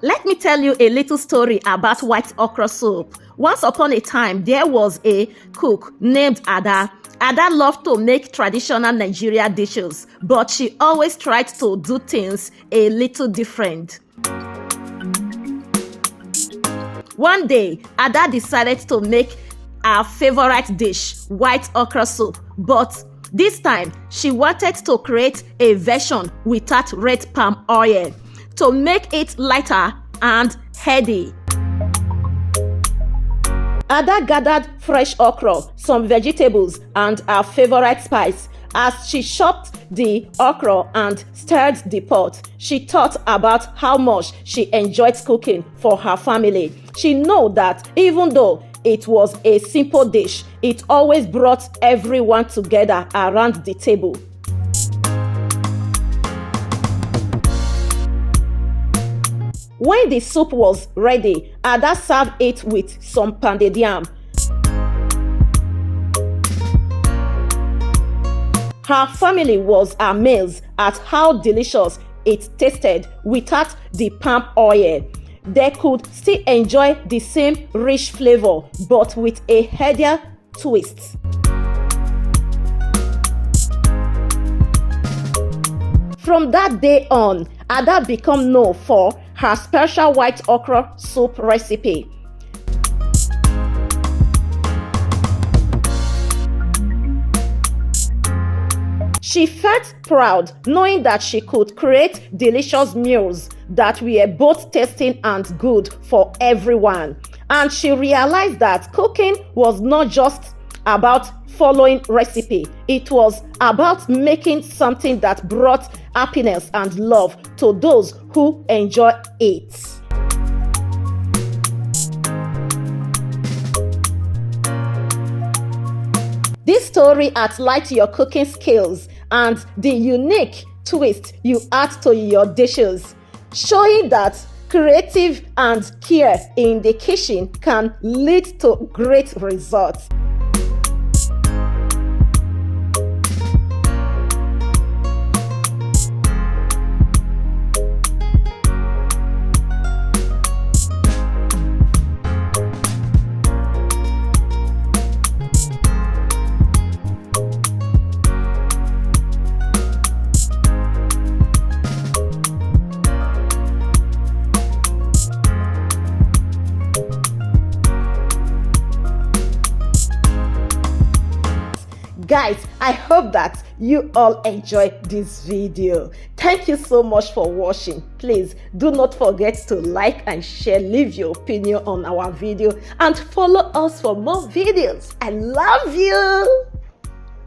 Let me tell you a little story about white okra soup. Once upon a time, there was a cook named Ada. Ada loved to make traditional Nigerian dishes, but she always tried to do things a little different. One day, Ada decided to make her favorite dish, white okra soup, but this time she wanted to create a version without red palm oil to make it lighter and heady. Ada gathered fresh okra, some vegetables, and her favorite spice. As she chopped the okra and stirred the pot, she thought about how much she enjoyed cooking for her family. She knew that even though it was a simple dish, it always brought everyone together around the table. When the soup was ready, Ada served it with some pounded yam. Her family was amazed at how delicious it tasted without the palm oil. They could still enjoy the same rich flavor, but with a healthier twist. From that day on, Ada became known for her special white okra soup recipe. She felt proud knowing that she could create delicious meals that were both tasty and good for everyone. And she realized that cooking was not just about following recipe. It was about making something that brought happiness and love to those who enjoy it. This story highlights your cooking skills and the unique twist you add to your dishes, showing that creative and care in the kitchen can lead to great results. Guys, I hope that you all enjoyed this video. Thank you so much for watching. Please do not forget to like and share, leave your opinion on our video, and follow us for more videos. I love you.